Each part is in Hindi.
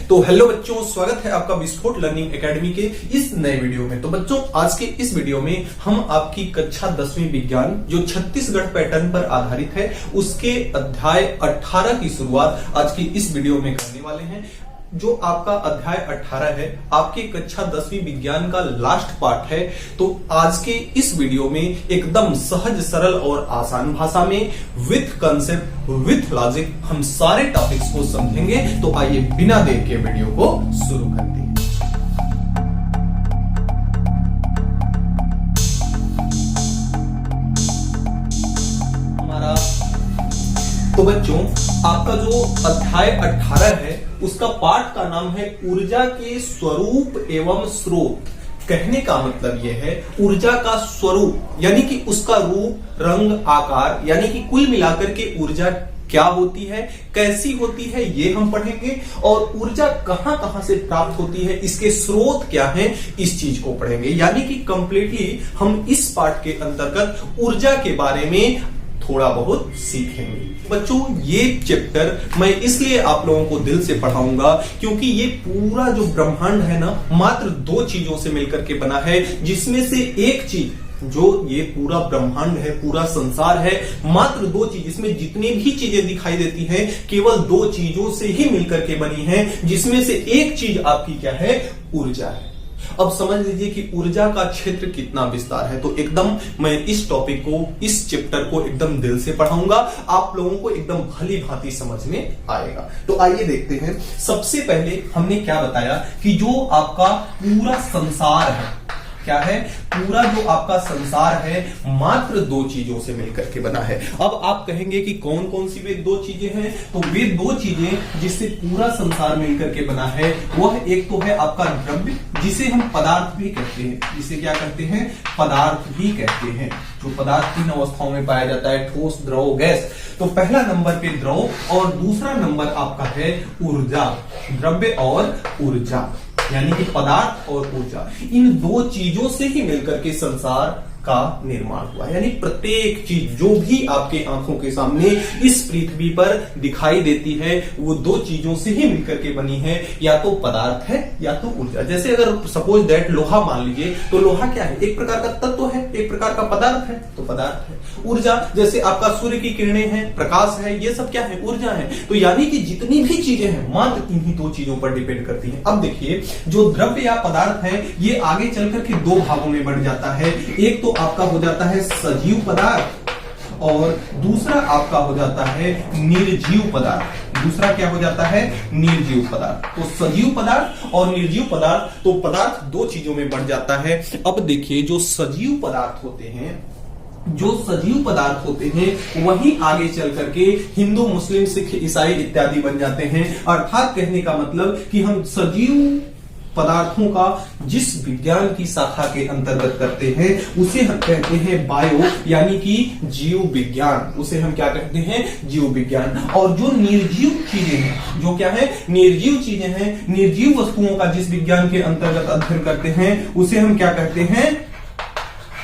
तो हेलो बच्चों, स्वागत है आपका विस्फोट लर्निंग एकेडमी के इस नए वीडियो में। तो बच्चों, आज के इस वीडियो में हम आपकी कक्षा 10वीं विज्ञान जो छत्तीसगढ़ पैटर्न पर आधारित है उसके अध्याय 18 की शुरुआत आज की इस वीडियो में करने वाले हैं। जो आपका अध्याय 18 है आपके कक्षा 10वीं विज्ञान का लास्ट पार्ट है। तो आज के इस वीडियो में एकदम सहज सरल और आसान भाषा में विथ कंसेप्ट विथ लॉजिक हम सारे टॉपिक्स को समझेंगे। तो आइए बिना देर के वीडियो को शुरू करते हैं। हमारा तो बच्चों, आपका जो अध्याय 18 है उसका पाठ का नाम है ऊर्जा के स्वरूप एवं स्रोत। कहने का मतलब यह है ऊर्जा का स्वरूप यानी कि उसका रूप, रंग, आकार, यानी कि कुल मिलाकर के ऊर्जा क्या होती है, कैसी होती है, ये हम पढ़ेंगे। और ऊर्जा कहां कहां से प्राप्त होती है, इसके स्रोत क्या हैं, इस चीज को पढ़ेंगे। यानी कि कंप्लीटली हम इस पाठ के अंतर्गत ऊर्जा के बारे में थोड़ा बहुत सीखेंगे। बच्चों, ये चैप्टर मैं इसलिए आप लोगों को दिल से पढ़ाऊंगा क्योंकि ये पूरा जो ब्रह्मांड है ना, मात्र दो चीजों से मिलकर के बना है, जिसमें से एक चीज जो ये पूरा ब्रह्मांड है, पूरा संसार है, मात्र दो चीज, इसमें जितनी भी चीजें दिखाई देती हैं केवल दो चीजों से ही मिलकर के बनी है, जिसमें से एक चीज आपकी क्या है, ऊर्जा है। अब समझ लीजिए कि ऊर्जा का क्षेत्र कितना विस्तार है। तो एकदम मैं इस टॉपिक को, इस चैप्टर को एकदम दिल से पढ़ाऊंगा, आप लोगों को एकदम भली भांति समझ में आएगा। तो आइए देखते हैं। सबसे पहले हमने क्या बताया कि जो आपका पूरा संसार है, क्या है, पूरा जो आपका संसार है मात्र दो चीजों से मिलकर के बना है। अब आप कहेंगे कि कौन कौन सी वे दो चीजें हैं, तो वे दो चीजें जिससे पूरा संसार मिलकर के बना है वह एक तो है आपका द्रव्य, जिसे हम पदार्थ भी कहते हैं। जिसे क्या कहते हैं, पदार्थ भी कहते हैं। जो पदार्थ 3 अवस्थाओं में पाया जाता है, ठोस, द्रव, गैस। तो पहला नंबर पे द्रव और दूसरा नंबर आपका है ऊर्जा। द्रव्य और ऊर्जा यानी कि पदार्थ और ऊर्जा, इन दो चीजों से ही मिलकर के संसार का निर्माण हुआ। यानी प्रत्येक चीज जो भी आपके आंखों के सामने इस पृथ्वी पर दिखाई देती है वो दो चीजों से ही मिलकर के बनी है, या तो पदार्थ है या तो ऊर्जा। जैसे अगर सपोज दैट लोहा मान लीजिए, तो लोहा क्या है, एक प्रकार का तत्व है, एक प्रकार का पदार्थ है, तो पदार्थ है। ऊर्जा जैसे आपका सूर्य की किरणें हैं, प्रकाश है, ये सब क्या है, ऊर्जा है। तो यानी कि जितनी भी चीजें हैं मात्र इन्हीं दो चीजों पर डिपेंड करती हैं। अब देखिए, जो द्रव्य या पदार्थ है ये आगे चलकर के दो भागों में बढ़ जाता है। एक तो आपका हो जाता है सजीव पदार्थ और दूसरा आपका हो जाता है निर्जीव पदार्थ। दूसरा क्या हो जाता है, निर्जीव पदार्थ। तो सजीव पदार्थ और निर्जीव पदार्थ, तो पदार्थ दो चीजों में बढ़ जाता है। अब देखिए, जो सजीव पदार्थ होते हैं, जो सजीव पदार्थ होते हैं वही आगे चल करके हिंदू, मुस्लिम, सिख, ईसाई इत्यादि बन जाते हैं। अर्थात कहने का मतलब कि हम सजीव पदार्थों का जिस विज्ञान की शाखा के अंतर्गत करते हैं उसे हम कहते हैं बायो, यानी कि जीव विज्ञान। उसे हम क्या कहते हैं, जीव विज्ञान। और जो निर्जीव चीजें हैं, जो क्या है, निर्जीव चीजें हैं, निर्जीव वस्तुओं का जिस विज्ञान के अंतर्गत अध्ययन करते हैं उसे हम क्या कहते हैं,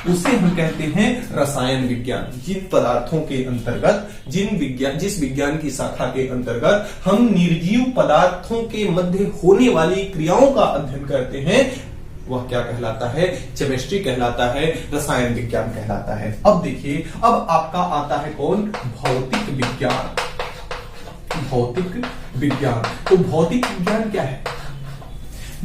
उसे हम कहते हैं रसायन विज्ञान। जिन पदार्थों के अंतर्गत, जिस विज्ञान की शाखा के अंतर्गत हम निर्जीव पदार्थों के मध्य होने वाली क्रियाओं का अध्ययन करते हैं वह क्या कहलाता है, केमिस्ट्री कहलाता है, रसायन विज्ञान कहलाता है। अब देखिए, अब आपका आता है कौन, भौतिक विज्ञान। भौतिक विज्ञान, तो भौतिक विज्ञान क्या है,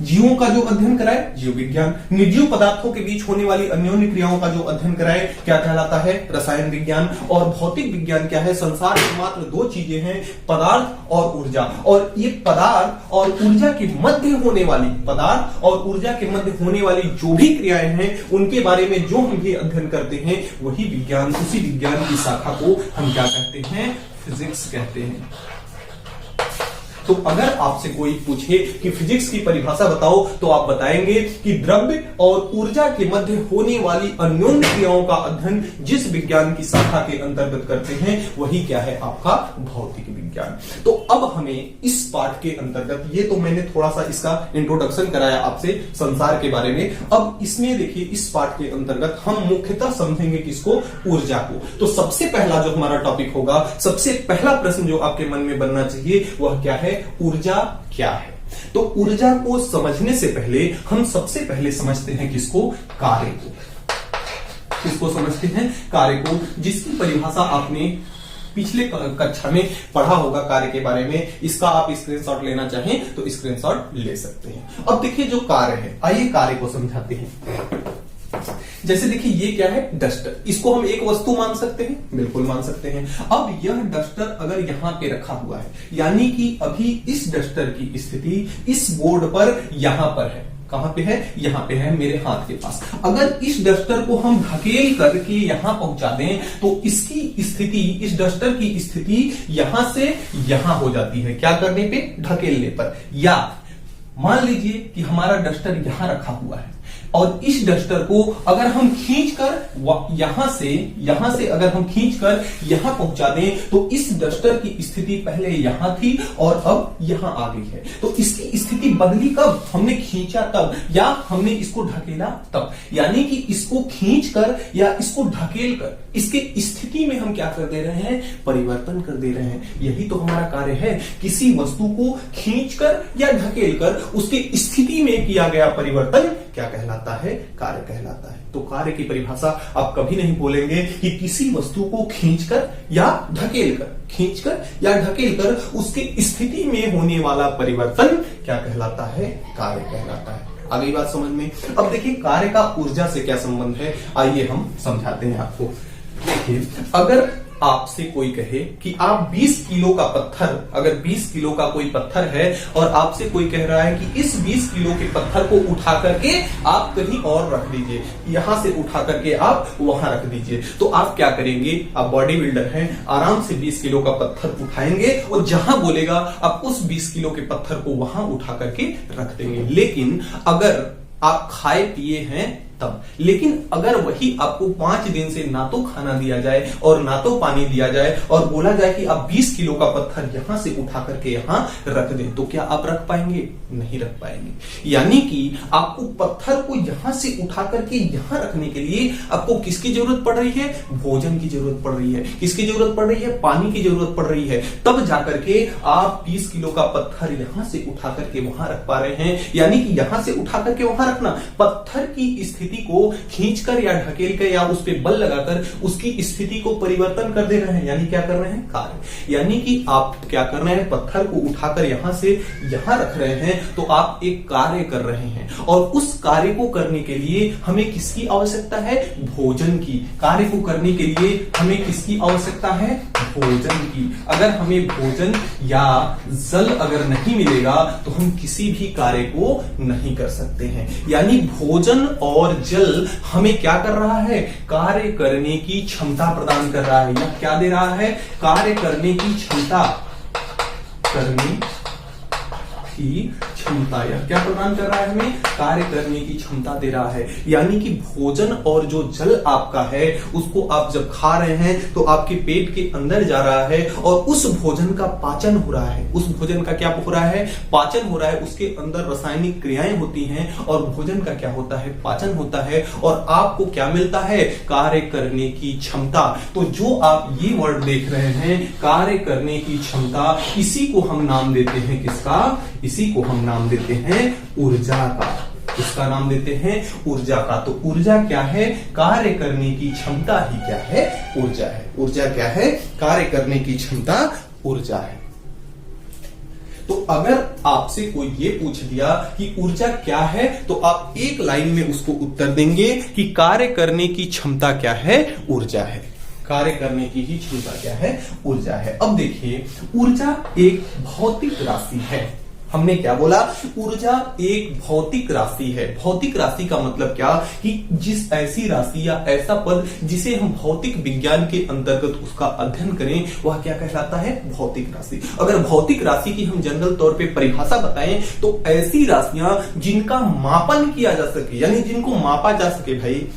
जीवों का जो अध्ययन कराए, जीव विज्ञान। निर्जीव पदार्थों के बीच होने वाली अन्योन्य क्रियाओं का जो अध्ययन कराए क्या कहलाता है, रसायन विज्ञान। और भौतिक विज्ञान क्या है, संसार में मात्र दो चीजें हैं, पदार्थ और ऊर्जा। और ये पदार्थ और ऊर्जा के मध्य होने वाली, पदार्थ और ऊर्जा के मध्य होने वाली जो भी क्रियाएं हैं उनके बारे में जो हम भी अध्ययन करते हैं वही विज्ञान, उसी विज्ञान की शाखा को हम क्या कहते हैं, फिजिक्स कहते हैं। तो अगर आपसे कोई पूछे कि फिजिक्स की परिभाषा बताओ, तो आप बताएंगे कि द्रव्य और ऊर्जा के मध्य होने वाली अन्योन्य क्रियाओं का अध्ययन जिस विज्ञान की शाखा के अंतर्गत करते हैं वही क्या है, आपका भौतिक विज्ञान। तो अब हमें इस पाठ के अंतर्गत, ये तो मैंने थोड़ा सा इसका इंट्रोडक्शन कराया आपसे संसार के बारे में। अब इसमें देखिए, इस पाठ के अंतर्गत हम मुख्यतः समझेंगे किसको, ऊर्जा को। तो सबसे पहला जो हमारा टॉपिक होगा, सबसे पहला प्रश्न जो आपके मन में बनना चाहिए वह क्या है, ऊर्जा क्या है। तो ऊर्जा को समझने से पहले हम सबसे पहले समझते हैं किसको? कार्य को। किसको समझते हैं? कार्य को, जिसकी परिभाषा आपने पिछले कक्षा में पढ़ा होगा कार्य के बारे में। इसका आप स्क्रीनशॉट लेना चाहें तो स्क्रीनशॉट ले सकते हैं। अब देखिए जो कार्य है, आइए कार्य को समझाते हैं। जैसे देखिए ये क्या है? डस्टर। इसको हम एक वस्तु मान सकते हैं, बिल्कुल मान सकते हैं। अब यह डस्टर अगर यहां पे रखा हुआ है, यानी कि अभी इस डस्टर की स्थिति इस बोर्ड पर यहां पर है। कहां पे है? यहां पे है, मेरे हाथ के पास। अगर इस डस्टर को हम ढकेल करके यहां पहुंचा दें तो इसकी स्थिति, इस डस्टर की स्थिति यहां से यहां हो जाती है। क्या करने पे? ढकेलने पर। या मान लीजिए कि हमारा डस्टर यहां रखा हुआ है और इस डस्टर को अगर हम खींचकर यहां से अगर हम खींचकर यहां पहुंचा दें तो इस डस्टर की स्थिति पहले यहां थी और अब यहां आ गई है। तो इसकी स्थिति बदली कब? हमने खींचा तब, या हमने इसको ढकेला तब। यानी कि इसको खींचकर या इसको ढकेलकर इसके स्थिति में हम क्या कर दे रहे हैं? परिवर्तन कर दे रहे हैं। यही तो हमारा कार्य है। किसी वस्तु को खींचकर या ढकेलकर उसकी स्थिति में किया गया परिवर्तन क्या कहलाता है? कार्य कहलाता है। तो कार्य की परिभाषा आप कभी नहीं बोलेंगे कि किसी वस्तु को खींचकर या ढकेलकर उसकी स्थिति में होने वाला परिवर्तन क्या कहलाता है? कार्य कहलाता है। अगली बात समझ में। अब देखिए कार्य का ऊर्जा से क्या संबंध है, आइए हम समझाते हैं आपको। देखिए अगर आपसे कोई कहे कि आप 20 किलो का पत्थर, अगर 20 किलो का कोई पत्थर है और आपसे कोई कह रहा है कि इस 20 किलो के पत्थर को उठा करके आप कहीं और रख दीजिए, यहां से उठा करके आप वहां रख दीजिए, तो आप क्या करेंगे? आप बॉडी बिल्डर हैं, आराम से 20 किलो का पत्थर उठाएंगे और जहां बोलेगा आप उस 20 किलो के पत्थर को वहां उठा करके रख देंगे। लेकिन अगर आप खाए पिए हैं तब, लेकिन अगर वही आपको 5 दिन से ना तो खाना दिया जाए और ना तो पानी दिया जाए और बोला जाए कि आप 20 किलो का पत्थर यहां से उठा करके यहां रख दें, तो क्या आप रख पाएंगे? नहीं रख पाएंगे। यानी कि आपको पत्थर को यहां से उठा करके यहां रखने के लिए आपको किसकी जरूरत पड़ रही है? भोजन की जरूरत पड़ रही है। किसकी जरूरत पड़ रही है? पानी की जरूरत पड़ रही है। तब जाकर के आप 20 किलो का पत्थर यहां से उठा करके वहां रख पा रहे हैं। यानी कि यहां से उठा करके वहां रखना, पत्थर की स्थिति को खींचकर या ढकेल कर या उस पर बल लगाकर उसकी स्थिति को परिवर्तन कर दे रहे हैं। यानी क्या कर रहे हैं? कार्य। यानी कि आप क्या कर रहे हैं? पत्थर को उठाकर यहां से यहां रख रहे हैं, तो आप एक कार्य कर रहे हैं। और उस कार्य को करने के लिए हमें किसकी आवश्यकता है? भोजन की। कार्य को करने के लिए हमें किसकी आवश्यकता है? भोजन की। अगर हमें भोजन या जल अगर नहीं मिलेगा तो हम किसी भी कार्य को नहीं कर सकते हैं। यानी भोजन और जल हमें क्या कर रहा है? कार्य करने की क्षमता प्रदान कर रहा है। या क्या दे रहा है? कार्य करने की क्षमता, करने की क्षमता। या क्या प्रदान कर रहा है? हमें कार्य करने की क्षमता दे रहा है। यानी कि भोजन और जो जल आपका है उसको आप जब खा रहे हैं तो आपके पेट के अंदर जा रहा है और उस भोजन का पाचन हो रहा है। उस भोजन का क्या हो रहा है? पाचन हो रहा है। उसके अंदर रासायनिक क्रियाएं होती हैं और भोजन का क्या होता है? पाचन होता है। और आपको क्या मिलता है? कार्य करने की क्षमता। तो जो आप ये वर्ड देख रहे हैं, कार्य करने की क्षमता, इसी को हम नाम देते हैं किसका? इसी को हम नाम देते हैं ऊर्जा का। इसका नाम देते हैं ऊर्जा का। तो ऊर्जा क्या है? कार्य करने की क्षमता ही क्या है? ऊर्जा है। ऊर्जा क्या है? कार्य करने की क्षमता ऊर्जा है। तो अगर आपसे कोई ये पूछ दिया कि ऊर्जा क्या है, तो आप एक लाइन में उसको उत्तर देंगे कि कार्य करने की क्षमता क्या है? ऊर्जा है। कार्य करने की ही क्षमता क्या है? ऊर्जा है। अब देखिए ऊर्जा एक भौतिक राशि है। हमने क्या बोला? ऊर्जा एक भौतिक राशि है। भौतिक राशि का मतलब क्या? कि जिस ऐसी राशि या ऐसा पद जिसे हम भौतिक विज्ञान के अंतर्गत उसका अध्ययन करें, वह क्या कहलाता है? भौतिक राशि। अगर भौतिक राशि की हम जनरल तौर पे परिभाषा बताएं तो ऐसी राशियां जिनका मापन किया जा सके, यानी जिनको मापा जा सके। भाई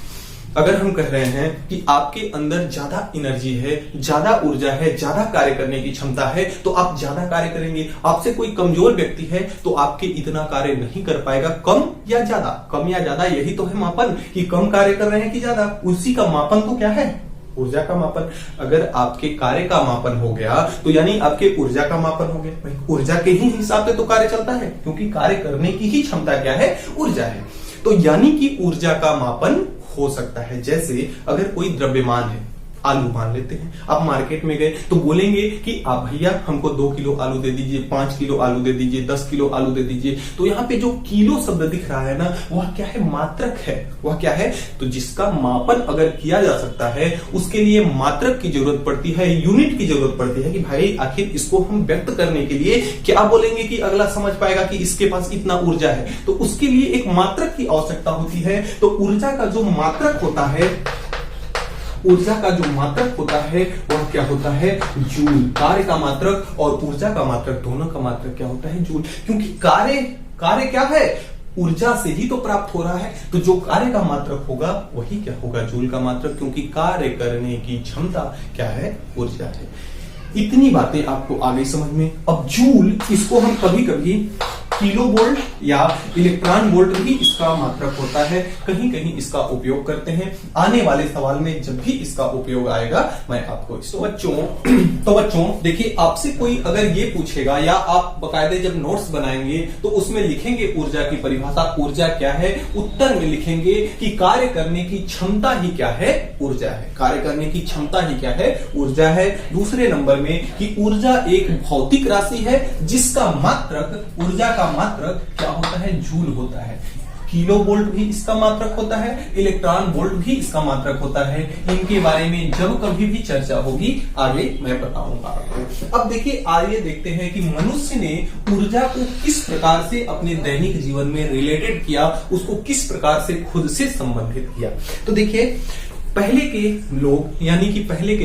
अगर हम कह रहे हैं कि आपके अंदर ज्यादा एनर्जी है, ज्यादा ऊर्जा है, ज्यादा कार्य करने की क्षमता है, तो आप ज्यादा कार्य करेंगे। आपसे कोई कमजोर व्यक्ति है तो आपके इतना कार्य नहीं कर पाएगा। कम या ज्यादा, कम या ज्यादा, यही तो है मापन कि कम कार्य कर रहे हैं कि ज्यादा। उसी का मापन तो क्या है? ऊर्जा का मापन। अगर आपके कार्य का मापन हो गया तो यानी आपके ऊर्जा का मापन हो गया। भाई ऊर्जा के ही हिसाब से तो कार्य चलता है, क्योंकि कार्य करने की ही क्षमता क्या है, ऊर्जा है। तो यानी कि ऊर्जा का मापन हो सकता है। जैसे अगर कोई द्रव्यमान है, आलू मान लेते हैं, आप मार्केट में गए तो बोलेंगे कि आप भैया हमको 2 किलो आलू दे दीजिए, 5 किलो आलू दे दीजिए, 10 किलो आलू दे दीजिए। तो यहाँ पे जो किलो शब्द दिख रहा है ना, वह क्या है, मात्रक है। वह क्या है, तो जिसका मापन अगर किया जा सकता है उसके लिए मात्रक की जरूरत पड़ती है, यूनिट की जरूरत पड़ती है कि भाई आखिर इसको हम व्यक्त करने के लिए क्या बोलेंगे कि अगला समझ पाएगा कि इसके पास इतना ऊर्जा है। तो उसके लिए एक मात्रक की आवश्यकता होती है। तो ऊर्जा का जो मात्रक होता है, ऊर्जा का जो मात्रक होता है वह क्या होता है, जूल। कार्य का मात्रक और ऊर्जा का मात्रक, दोनों का मात्रक क्या होता है, जूल। क्योंकि कार्य क्या है, ऊर्जा से ही तो प्राप्त हो रहा है। तो जो कार्य का मात्रक होगा वही क्या होगा, जूल का मात्रक, क्योंकि कार्य करने की क्षमता क्या है, ऊर्जा है। इतनी बातें आपको आ गई समझ में। अब जूल, इसको हम कभी कभी किलो वोल्ट या इलेक्ट्रॉन वोल्ट भी इसका मात्रक होता है, कहीं कहीं इसका उपयोग करते हैं। आने वाले सवाल में जब भी इसका उपयोग आएगा मैं आपको तो बच्चों देखिए, आपसे कोई अगर ये पूछेगा या आप बकायदे जब नोट्स बनाएंगे तो उसमें लिखेंगे ऊर्जा की परिभाषा, ऊर्जा क्या है, उत्तर में लिखेंगे कि कार्य करने की क्षमता ही क्या है, ऊर्जा है। कार्य करने की क्षमता ही क्या है, ऊर्जा है। दूसरे नंबर में कि ऊर्जा एक भौतिक राशि है जिसका मात्रक, ऊर्जा का मात्रक क्या होता है, जूल होता है। किलो वोल्ट भी इसका मात्रक होता है, इलेक्ट्रॉन वोल्ट भी इसका मात्रक होता है। इनके बारे में जब कभी भी चर्चा होगी आगे मैं बताऊंगा आपको। अब देखिए, आइए देखते हैं कि मनुष्य ने ऊर्जा को किस प्रकार से अपने दैनिक जीवन में रिलेटेड किया, उसको किस प्रकार से खुद से संबंधित किया। तो देखिए, पहले के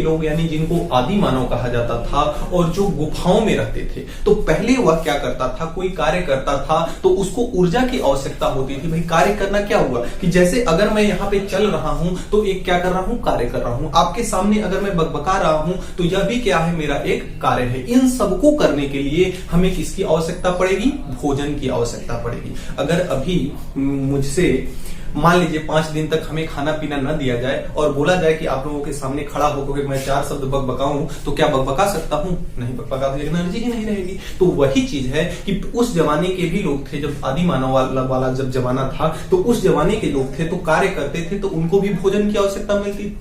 लोग यानी जिनको आदि मानव कहा जाता था और जो गुफाओं में रहते थे, तो पहले वह क्या करता था, कोई कार्य करता था तो उसको ऊर्जा की आवश्यकता होती थी। भाई कार्य करना क्या हुआ कि जैसे अगर मैं यहाँ पे चल रहा हूं तो एक क्या कर रहा हूं, कार्य कर रहा हूं। आपके सामने अगर मैं बकबका रहा हूं तो यह भी क्या है, मेरा एक कार्य है। इन सबको करने के लिए हमें किसकी आवश्यकता पड़ेगी, भोजन की आवश्यकता पड़ेगी। अगर अभी मुझसे मान लीजिए 5 दिन तक हमें खाना पीना न दिया जाए और बोला जाए कि आप लोगों के सामने खड़ा होकर मैं 4 शब्द बकबकाऊं, तो क्या बकबका सकता हूं, नहीं बकबका, एनर्जी ही नहीं रहेगी। तो वही चीज है कि उस जमाने के भी लोग थे, जब आदि मानव वाला जब जमाना था, तो उस जमाने के लोग थे तो कार्य करते थे तो उनको भी भोजन की आवश्यकता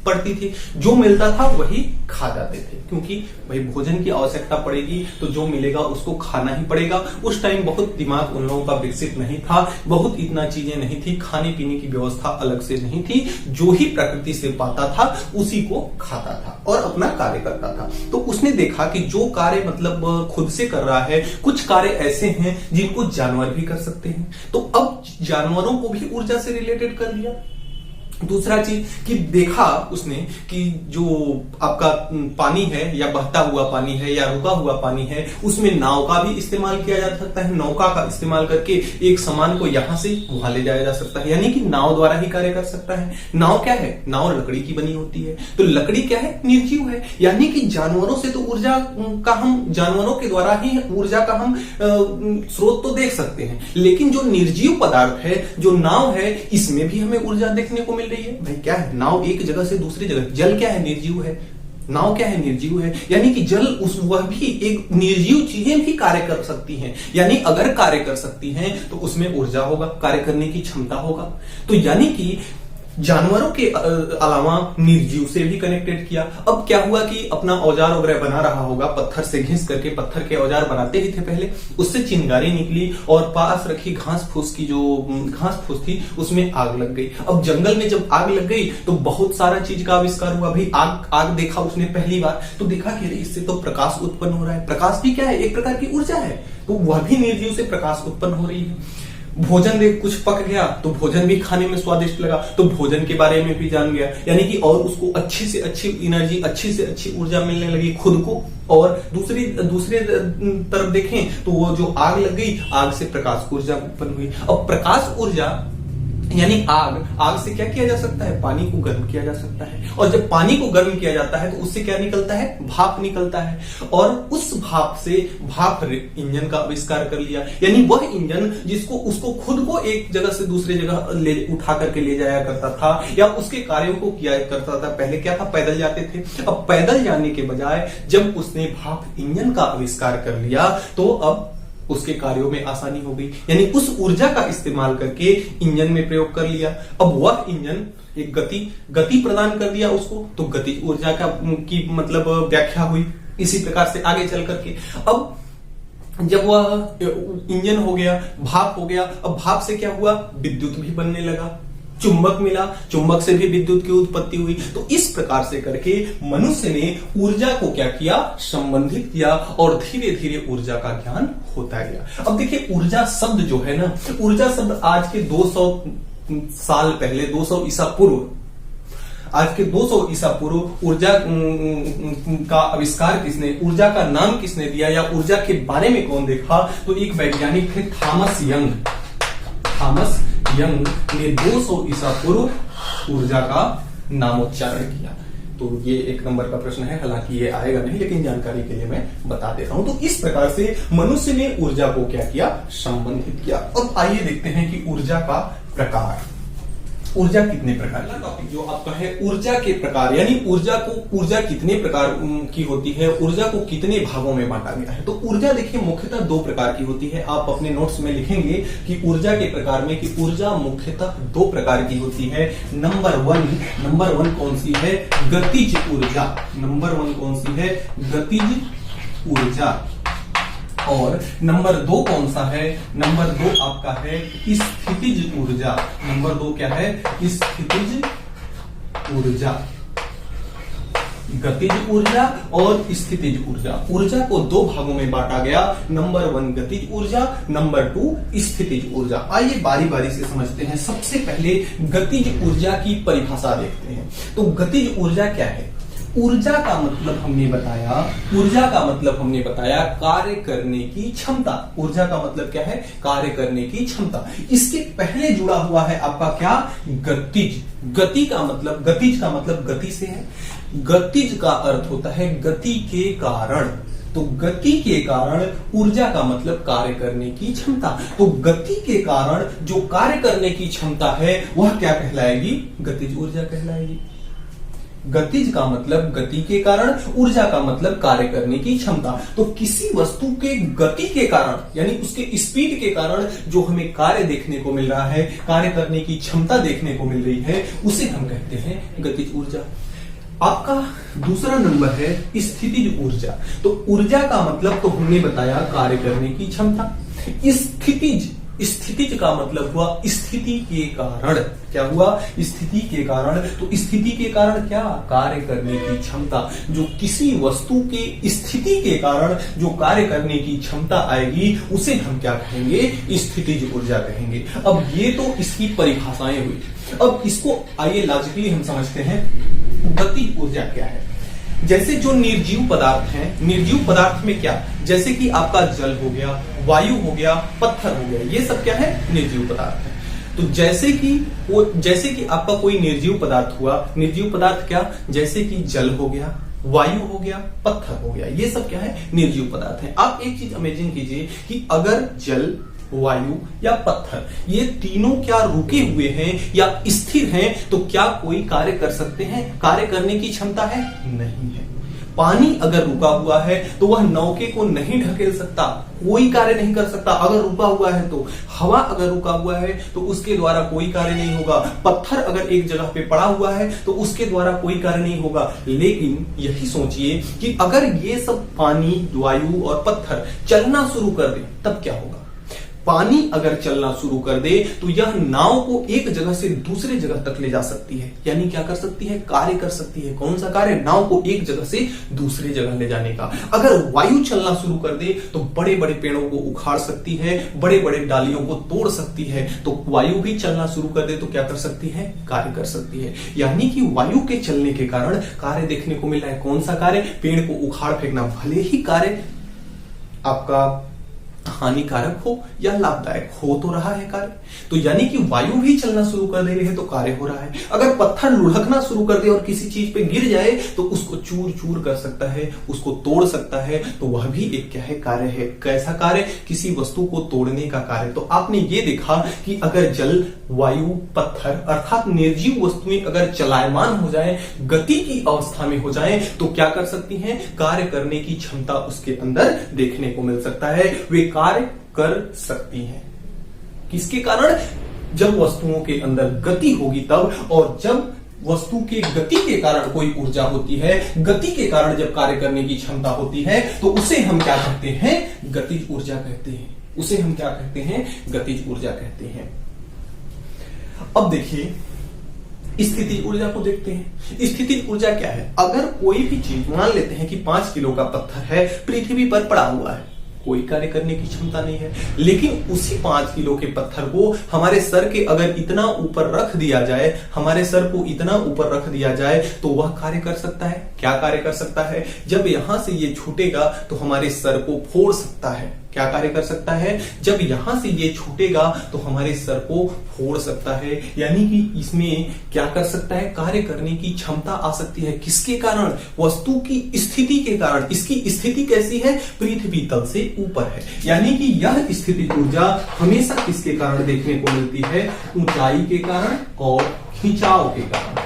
पड़ती थी। जो मिलता था वही खा जाते थे, क्योंकि भाई भोजन की आवश्यकता पड़ेगी तो जो मिलेगा उसको खाना ही पड़ेगा। उस टाइम बहुत दिमाग उन लोगों का विकसित नहीं था, बहुत इतना चीजें नहीं थी, खाने पीने की व्यवस्था अलग से नहीं थी। जो ही प्रकृति से पाता था उसी को खाता था और अपना कार्य करता था। तो उसने देखा कि जो कार्य मतलब खुद से कर रहा है, कुछ कार्य ऐसे हैं जिनको जानवर भी कर सकते हैं, तो अब जानवरों को भी ऊर्जा से रिलेटेड कर लिया। दूसरा चीज कि देखा उसने कि जो आपका पानी है या बहता हुआ पानी है या रुका हुआ पानी है, उसमें नाव का भी इस्तेमाल किया जा सकता है। नौका का इस्तेमाल करके एक सामान को यहां से वहां ले जाया जा सकता है, यानी कि नाव द्वारा ही कार्य कर सकता है। नाव क्या है, नाव लकड़ी की बनी होती है, तो लकड़ी क्या है, निर्जीव है। यानी कि जानवरों से तो ऊर्जा का हम, जानवरों के द्वारा ही ऊर्जा का हम स्रोत तो देख सकते हैं, लेकिन जो निर्जीव पदार्थ है, जो नाव है, इसमें भी हमें ऊर्जा देखने को रही है। भाई क्या है, नाव एक जगह से दूसरी जगह, जल क्या है, निर्जीव है, नाव क्या है, निर्जीव है। यानी कि जल वह भी एक निर्जीव चीजें भी कार्य कर सकती हैं, यानी अगर कार्य कर सकती हैं तो उसमें ऊर्जा होगा, कार्य करने की क्षमता होगा। तो यानी कि जानवरों के अलावा निर्जीव से भी कनेक्टेड किया। अब क्या हुआ कि अपना औजार वगैरह बना रहा होगा, पत्थर से घिस करके, पत्थर के औजार बनाते ही थे पहले, उससे चिंगारी निकली और पास रखी घास फूस की जो घास फूस थी उसमें आग लग गई। अब जंगल में जब आग लग गई तो बहुत सारा चीज का आविष्कार हुआ। भाई आग देखा उसने पहली बार तो देखा कि इससे तो प्रकाश उत्पन्न हो रहा है। प्रकाश भी क्या है, एक प्रकार की ऊर्जा है, तो वह भी निर्जीव से प्रकाश उत्पन्न हो रही है। भोजन देख कुछ पक गया तो भोजन भी खाने में स्वादिष्ट लगा, तो भोजन के बारे में भी जान गया, यानी कि और उसको अच्छी से अच्छी एनर्जी, अच्छी से अच्छी ऊर्जा मिलने लगी खुद को। और दूसरे तरफ देखें तो वो जो आग लग गई, आग से प्रकाश ऊर्जा उत्पन्न हुई। अब प्रकाश ऊर्जा यानी आग से क्या किया जा सकता है, पानी को गर्म किया जा सकता है, और जब पानी को गर्म किया जाता है तो उससे क्या निकलता है, भाप निकलता है, और उस भाप से भाप इंजन का आविष्कार कर लिया। यानी वह इंजन जिसको उसको खुद को एक जगह से दूसरी जगह ले उठा करके ले जाया करता था, या उसके कार्यों को किया करता था। पहले क्या था, पैदल जाते थे, अब पैदल जाने के बजाय जब उसने भाप इंजन का आविष्कार कर लिया तो अब उसके कार्यों में आसानी हो गई। यानी उस ऊर्जा का इस्तेमाल करके इंजन में प्रयोग कर लिया। अब वह इंजन एक गति प्रदान कर दिया उसको, तो गति ऊर्जा की मतलब व्याख्या हुई। इसी प्रकार से आगे चल करके अब जब वह इंजन हो गया, भाप हो गया, अब भाप से क्या हुआ, विद्युत भी बनने लगा, चुंबक मिला, चुंबक से भी विद्युत की उत्पत्ति हुई। तो इस प्रकार से करके मनुष्य ने ऊर्जा को क्या किया, संबंधित किया, और धीरे धीरे ऊर्जा का ज्ञान होता गया। अब देखिए ऊर्जा शब्द जो है ना, ऊर्जा शब्द आज के 200 साल पहले, 200 ईसा पूर्व, आज के 200 ईसा पूर्व ऊर्जा का आविष्कार किसने, ऊर्जा का नाम किसने दिया, या ऊर्जा के बारे में कौन देखा, तो एक वैज्ञानिक थे थॉमस यंग ने 200 ईसा पूर्व ऊर्जा का नामोच्चारण किया। तो ये एक नंबर का प्रश्न है, हालांकि ये आएगा नहीं, लेकिन जानकारी के लिए मैं बता दे रहा हूं। तो इस प्रकार से मनुष्य ने ऊर्जा को क्या किया, संबंधित किया। अब आइए देखते हैं कि ऊर्जा का प्रकार, ऊर्जा कितने प्रकार का टॉपिक जो आपका है, ऊर्जा के प्रकार, यानी ऊर्जा कितने प्रकार की होती है, ऊर्जा को कितने भागों में बांटा गया है। तो ऊर्जा देखिए मुख्यतः 2 प्रकार की होती है। आप अपने नोट्स में लिखेंगे कि ऊर्जा के प्रकार में, कि ऊर्जा मुख्यतः 2 प्रकार की होती है। नंबर वन कौन सी है, गतिज ऊर्जा। नंबर 1 कौन सी है, गतिज ऊर्जा। और नंबर 2 कौन सा है, नंबर 2 आपका है स्थितिज ऊर्जा। नंबर 2 क्या है, स्थितिज ऊर्जा। गतिज ऊर्जा और स्थितिज ऊर्जा। ऊर्जा को 2 भागों में बांटा गया, नंबर 1 गतिज ऊर्जा, नंबर 2 स्थितिज ऊर्जा। आइए बारी बारी से समझते हैं। सबसे पहले गतिज ऊर्जा की परिभाषा देखते हैं। तो गतिज ऊर्जा क्या है, ऊर्जा का मतलब हमने बताया कार्य करने की क्षमता। ऊर्जा का मतलब क्या है, कार्य करने की क्षमता। इसके पहले जुड़ा हुआ है आपका क्या, गतिज। गतिज का मतलब गति से है। गतिज का अर्थ होता है गति के कारण। तो गति के कारण ऊर्जा का मतलब कार्य करने की क्षमता। तो गति के कारण जो कार्य करने की क्षमता है वह क्या कहलाएगी, गतिज ऊर्जा कहलाएगी। गतिज का मतलब गति के कारण, ऊर्जा का मतलब कार्य करने की क्षमता। तो किसी वस्तु के गति के कारण, यानी उसके स्पीड के कारण जो हमें कार्य देखने को मिल रहा है, कार्य करने की क्षमता देखने को मिल रही है, उसे हम कहते हैं गतिज ऊर्जा। आपका दूसरा नंबर है स्थितिज ऊर्जा। तो ऊर्जा का मतलब तो हमने बताया कार्य करने की क्षमता। स्थितिज का मतलब हुआ स्थिति के कारण। क्या हुआ, स्थिति के कारण। तो स्थिति के कारण क्या, कार्य करने की क्षमता। जो किसी वस्तु के स्थिति के कारण जो कार्य करने की क्षमता आएगी उसे हम क्या कहेंगे, स्थितिज ऊर्जा कहेंगे। अब ये तो इसकी परिभाषाएं हुई। अब इसको आइए लॉजिकली हम समझते हैं, गतिज ऊर्जा क्या है। जैसे जो निर्जीव पदार्थ हैं, निर्जीव पदार्थ में क्या, जैसे कि आपका जल हो गया, वायु हो गया, पत्थर हो गया, ये सब क्या है, निर्जीव पदार्थ है। तो जैसे कि आपका कोई निर्जीव पदार्थ हुआ, निर्जीव पदार्थ क्या, जैसे कि जल हो गया, वायु हो गया, पत्थर हो गया, ये सब क्या है, निर्जीव पदार्थ है। आप एक चीज इमेजिन कीजिए कि अगर जल, वायु या पत्थर ये तीनों क्या रुके हुए हैं या स्थिर हैं, तो क्या कोई कार्य कर सकते हैं, कार्य करने की क्षमता है, नहीं है। पानी अगर रुका हुआ है तो वह नौके को नहीं ढकेल सकता, कोई कार्य नहीं कर सकता अगर रुका हुआ है तो। हवा अगर रुका हुआ है तो उसके द्वारा कोई कार्य नहीं होगा। पत्थर अगर एक जगह पे पड़ा हुआ है तो उसके द्वारा कोई कार्य नहीं होगा। लेकिन यही सोचिए कि अगर ये सब पानी, वायु और पत्थर चलना शुरू कर दे तब क्या होगा। पानी अगर चलना शुरू कर दे तो यह नाव को एक जगह से दूसरे जगह तक ले जा सकती है, यानी क्या कर सकती है, कार्य कर सकती है। कौन सा कार्य, नाव को एक जगह से दूसरे जगह ले जाने का। अगर वायु चलना शुरू कर दे तो बड़े बड़े पेड़ों को उखाड़ सकती है, बड़े बड़े डालियों को तोड़ सकती है। तो वायु भी चलना शुरू कर दे तो क्या कर सकती है, कार्य कर सकती है। यानी कि वायु के चलने के कारण कार्य देखने को मिल रहा है। कौन सा कार्य, पेड़ को उखाड़ फेंकना। भले ही कार्य आपका हानिकारक हो या लाभदायक हो तो रहा है कार्य। तो यानी कि वायु भी चलना शुरू कर दे रही है तो कार्य हो रहा है। अगर पत्थर लुढ़कना शुरू कर दे और किसी चीज पे गिर जाए तो उसको चूर चूर कर सकता है, उसको तोड़ सकता है, तो वह भी एक क्या है, कार्य है। कैसा कार्य? किसी वस्तु को तोड़ने का कार्य। तो आपने ये देखा कि अगर जल, वायु, पत्थर अर्थात निर्जीव वस्तुएं अगर चलायमान हो जाए, गति की अवस्था में हो जाए, तो क्या कर सकती हैं? कार्य करने की क्षमता उसके अंदर देखने को मिल सकता है। वे कार्य कर सकती हैं। किसके कारण? जब वस्तुओं के अंदर गति होगी तब, और जब वस्तु के गति के कारण कोई ऊर्जा होती है, गति के कारण जब कार्य करने की क्षमता होती है, तो उसे हम क्या कहते हैं? गतिज ऊर्जा कहते हैं। उसे हम क्या कहते हैं? गतिज ऊर्जा कहते हैं। अब देखिए स्थितिज ऊर्जा को देखते हैं। स्थितिज ऊर्जा क्या है? अगर कोई भी चीज, मान लेते हैं कि 5 किलो का पत्थर है, पृथ्वी पर पड़ा हुआ है, कोई कार्य करने की क्षमता नहीं है, लेकिन उसी 5 किलो के पत्थर को हमारे सर के अगर इतना ऊपर रख दिया जाए, हमारे सर को इतना ऊपर रख दिया जाए, तो वह कार्य कर सकता है। क्या कार्य कर सकता है? जब यहां से ये छूटेगा तो हमारे सर को फोड़ सकता है। क्या कार्य कर सकता है? जब यहां से ये छूटेगा तो हमारे सर को फोड़ सकता है। यानी कि इसमें क्या कर सकता है? कार्य करने की क्षमता आ सकती है। किसके कारण? वस्तु की स्थिति के कारण। इसकी स्थिति कैसी है? पृथ्वी तल से ऊपर है। यानी कि यह स्थिति ऊर्जा हमेशा किसके कारण देखने को मिलती है? ऊंचाई के कारण और खिंचाव के कारण।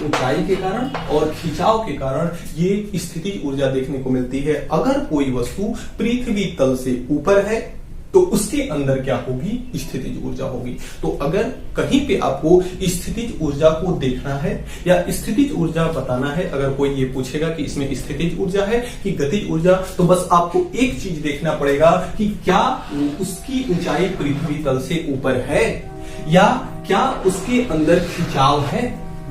ऊंचाई के कारण और खिंचाव के कारण ये स्थिति ऊर्जा देखने को मिलती है। अगर कोई वस्तु पृथ्वी तल से ऊपर है तो उसके अंदर क्या होगी? स्थितिज ऊर्जा होगी। तो अगर कहीं पे आपको स्थितिज ऊर्जा को देखना है या स्थितिज ऊर्जा बताना है, अगर कोई ये पूछेगा कि इसमें स्थितिज ऊर्जा है कि गतिज ऊर्जा, तो बस आपको एक चीज देखना पड़ेगा कि क्या उसकी ऊंचाई पृथ्वी तल से ऊपर है या क्या उसके अंदर खिंचाव है।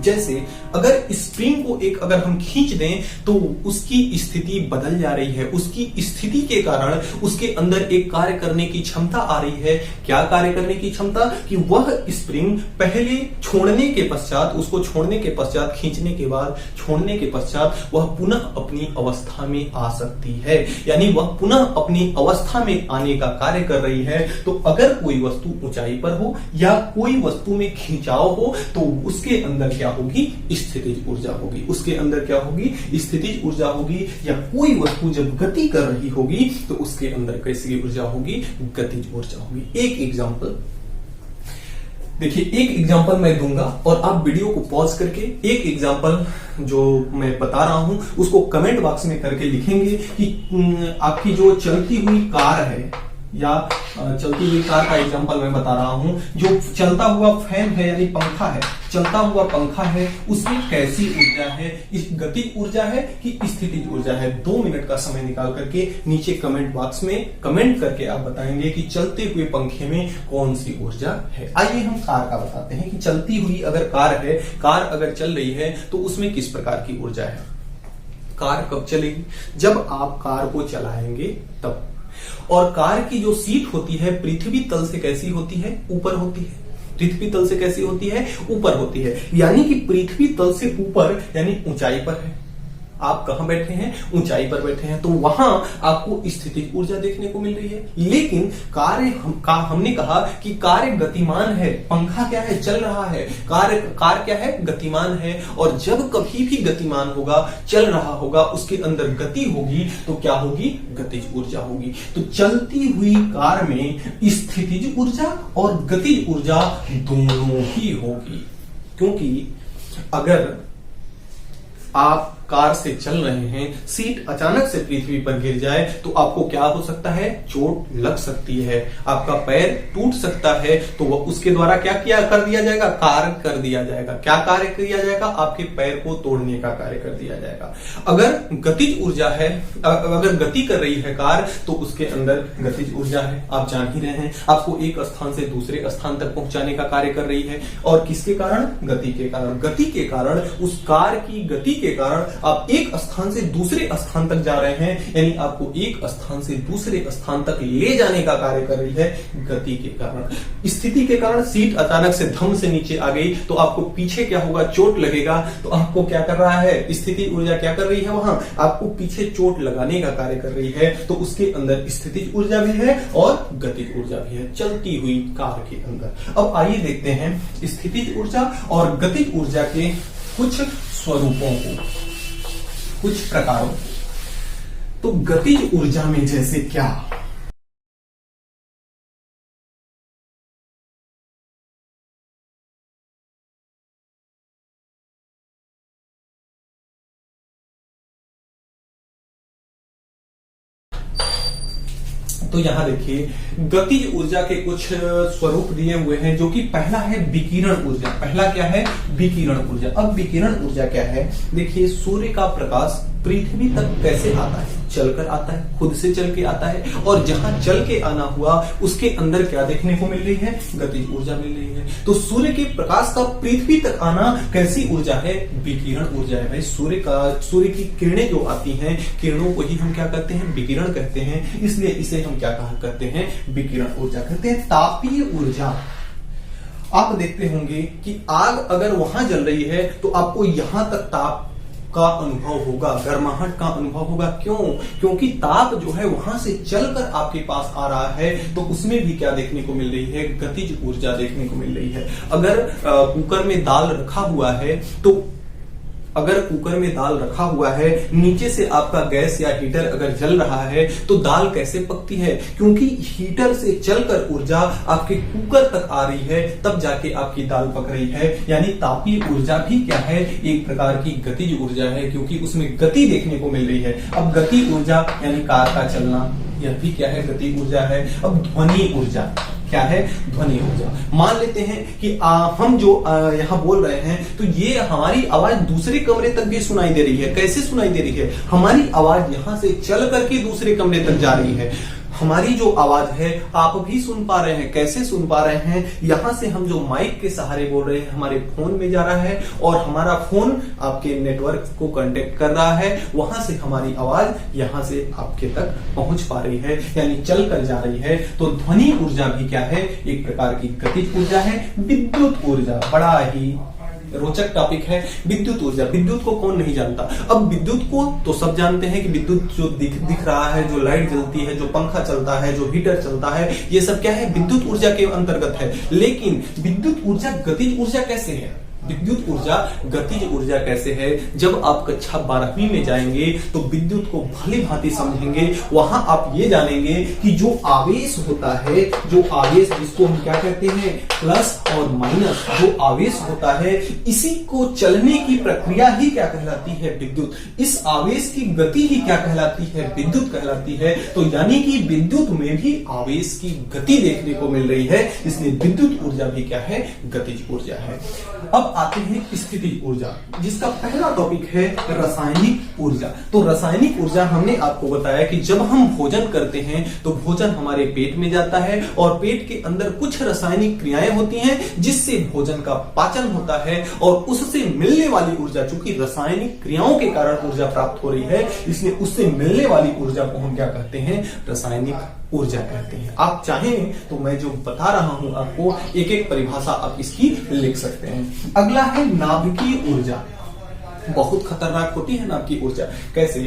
जैसे अगर स्प्रिंग को अगर हम खींच दें तो उसकी स्थिति बदल जा रही है। उसकी स्थिति के कारण उसके अंदर एक कार्य करने की क्षमता आ रही है। क्या कार्य करने की क्षमता? कि वह स्प्रिंग पहले छोड़ने के पश्चात, उसको छोड़ने के पश्चात, खींचने के बाद, छोड़ने के पश्चात वह पुनः अपनी अवस्था में आ सकती है। यानी वह पुनः अपनी अवस्था में आने का कार्य कर रही है। तो अगर कोई वस्तु ऊंचाई पर हो या कोई वस्तु में खिंचाव हो तो उसके अंदर क्या होगी? स्थितिज ऊर्जा होगी। उसके अंदर क्या होगी? स्थितिज ऊर्जा होगी। या कोई वस्तु जब गति कर रही होगी तो उसके अंदर कैसी ऊर्जा होगी? गतिज ऊर्जा होगी। एक एग्जांपल देखिए, एक एग्जांपल मैं दूंगा और आप वीडियो को पॉज करके एक एग्जांपल जो मैं बता रहा हूं उसको कमेंट बॉक्स में करके लिखेंगे कि आपकी जो चलती हुई कार है या चलती हुई कार का एग्जांपल मैं बता रहा हूं, जो चलता हुआ फैन है यानी पंखा है, चलता हुआ पंखा है, उसमें कैसी ऊर्जा है? इस गतिज ऊर्जा है कि स्थितिज ऊर्जा है? 2 मिनट का समय निकाल करके नीचे कमेंट बॉक्स में कमेंट करके आप बताएंगे कि चलते हुए पंखे में कौन सी ऊर्जा है। आइए हम कार का बताते हैं कि चलती हुई अगर कार है, कार अगर चल रही है तो उसमें किस प्रकार की ऊर्जा है। कार कब चलेगी? जब आप कार को चलाएंगे तब। और कार की जो सीट होती है पृथ्वी तल से कैसी होती है? ऊपर होती है। पृथ्वी तल से कैसी होती है? ऊपर होती है। यानी कि पृथ्वी तल से ऊपर यानी ऊंचाई पर है। आप कहां बैठे हैं? ऊंचाई पर बैठे हैं, तो वहां आपको स्थितिज ऊर्जा देखने को मिल रही है। लेकिन हमने कहा कि कार्य गतिमान है, पंखा क्या है? चल रहा है। कार क्या है? गतिमान है। और जब कभी भी गतिमान होगा, चल रहा होगा, उसके अंदर गति होगी तो क्या होगी? गतिज ऊर्जा होगी। तो चलती हुई कार में स्थितिज ऊर्जा और गतिज ऊर्जा दोनों ही होगी। क्योंकि अगर आप कार से चल रहे हैं, सीट अचानक से पृथ्वी पर गिर जाए तो आपको क्या हो सकता है? चोट लग सकती है, आपका पैर टूट सकता है। तो वह उसके द्वारा क्या कर दिया जाएगा? कार्य कर दिया जाएगा। क्या कार्य किया जाएगा? आपके पैर को तोड़ने का कार्य कर दिया जाएगा। अगर गतिज ऊर्जा है, अगर गति कर रही है कार, तो उसके अंदर गतिज ऊर्जा है। आप जान ही रहे हैं, आपको एक स्थान से दूसरे स्थान तक पहुंचाने का कार्य कर रही है। और किसके कारण? गति के कारण। गति के कारण, उस कार की गति के कारण आप एक स्थान से दूसरे स्थान तक जा रहे हैं, यानी आपको एक स्थान से दूसरे स्थान तक ले जाने का कार्य कर रही है गति के कारण। स्थिति के कारण सीट अचानक से धम से नीचे आ गई तो आपको पीछे क्या होगा, चोट लगेगा। तो आपको क्या कर रहा है, स्थिति ऊर्जा क्या कर रही है, वहां आपको पीछे चोट लगाने का कार्य कर रही है। तो उसके अंदर स्थिति ऊर्जा भी है और गतिज ऊर्जा भी है, चलती हुई कार के अंदर। अब आइए देखते हैं स्थितिज ऊर्जा और गतिज ऊर्जा के कुछ स्वरूपों को, कुछ प्रकारों को। तो गतिज ऊर्जा में जैसे क्या, तो यहां देखिए गतिज ऊर्जा के कुछ स्वरूप दिए हुए हैं, जो कि पहला है विकिरण ऊर्जा। पहला क्या है, विकिरण ऊर्जा। अब विकिरण ऊर्जा क्या है, देखिए सूर्य का प्रकाश पृथ्वी तक कैसे आता है, चलकर आता है, खुद से चल के आता है। और जहां चल के आना हुआ उसके अंदर क्या देखने को मिल रही है, गतिज ऊर्जा मिल रही है। तो सूर्य के प्रकाश का पृथ्वी तक आना कैसी ऊर्जा है, विकिरण ऊर्जा है भाई। सूर्य की किरणें जो आती हैं, किरणों को ही हम क्या कहते हैं, विकिरण कहते हैं। इसलिए इसे हम क्या कहा करते हैं, विकिरण ऊर्जा कहते हैं। तापीय ऊर्जा, आप देखते होंगे कि आग अगर वहां जल रही है तो आपको यहां तक ताप का अनुभव होगा, गर्माहट का अनुभव होगा। क्यों, क्योंकि ताप जो है वहां से चलकर आपके पास आ रहा है। तो उसमें भी क्या देखने को मिल रही है, गतिज ऊर्जा देखने को मिल रही है। अगर कुकर में दाल रखा हुआ है तो अगर कुकर में दाल रखा हुआ है, नीचे से आपका गैस या हीटर अगर जल रहा है तो दाल कैसे पकती है, क्योंकि हीटर से चलकर ऊर्जा आपके कुकर तक आ रही है, तब जाके आपकी दाल पक रही है। यानी तापीय ऊर्जा भी क्या है, एक प्रकार की गतिज ऊर्जा है, क्योंकि उसमें गति देखने को मिल रही है। अब गति ऊर्जा यानी कार का चलना, यह भी क्या है, गति ऊर्जा है। अब ध्वनि ऊर्जा क्या है, ध्वनि ऊर्जा। मान लेते हैं कि हम जो यहाँ बोल रहे हैं तो ये हमारी आवाज दूसरे कमरे तक भी सुनाई दे रही है। कैसे सुनाई दे रही है, हमारी आवाज यहां से चल करके दूसरे कमरे तक जा रही है। हमारी जो आवाज है आप भी सुन पा रहे हैं। कैसे सुन पा रहे हैं, यहां से हम जो माइक के सहारे बोल रहे हैं हमारे फोन में जा रहा है और हमारा फोन आपके नेटवर्क को कांटेक्ट कर रहा है। वहां से हमारी आवाज यहां से आपके तक पहुंच पा रही है, यानी चल कर जा रही है। तो ध्वनि ऊर्जा भी क्या है, एक प्रकार की गतिज ऊर्जा है। विद्युत ऊर्जा बड़ा ही रोचक टॉपिक है, विद्युत ऊर्जा। विद्युत को कौन नहीं जानता। अब विद्युत को तो सब जानते हैं कि विद्युत जो दिख रहा है, जो लाइट जलती है, जो पंखा चलता है, जो हीटर चलता है, ये सब क्या है, विद्युत ऊर्जा के अंतर्गत है। लेकिन विद्युत ऊर्जा गतिज ऊर्जा कैसे है, विद्युत ऊर्जा गतिज ऊर्जा कैसे है। जब आप कक्षा 12वीं में जाएंगे तो विद्युत को भली भांति समझेंगे। वहां आप ये जानेंगे कि जो आवेश होता है, जो आवेश जिसको हम क्या कहते हैं, प्लस और माइनस, जो आवेश होता है, इसी को चलने की प्रक्रिया ही क्या कहलाती है, विद्युत। इस आवेश की गति ही क्या कहलाती है, विद्युत कहलाती है। तो यानी कि विद्युत में भी आवेश की गति देखने को मिल रही है, इसलिए विद्युत ऊर्जा भी क्या है, गतिज ऊर्जा है। अब आते हैं स्थितिज ऊर्जा, जिसका पहला टॉपिक है रासायनिक ऊर्जा। तो रासायनिक ऊर्जा हमने आपको बताया कि जब हम भोजन करते हैं तो भोजन हमारे पेट में जाता है और पेट के अंदर कुछ रासायनिक क्रियाएं होती हैं जिससे भोजन का पाचन होता है और उससे मिलने वाली ऊर्जा, चूंकि रासायनिक क्रियाओं के कारण ऊर्जा प्राप्त हो रही है, इसलिए उससे मिलने वाली ऊर्जा को हम क्या कहते हैं, रासायनिक ऊर्जा कहते हैं। आप चाहें तो मैं जो बता रहा हूं आपको एक एक परिभाषा आप इसकी लिख सकते हैं। अगला है नाभिकीय ऊर्जा। बहुत खतरनाक होती है नाभिकीय ऊर्जा। कैसे,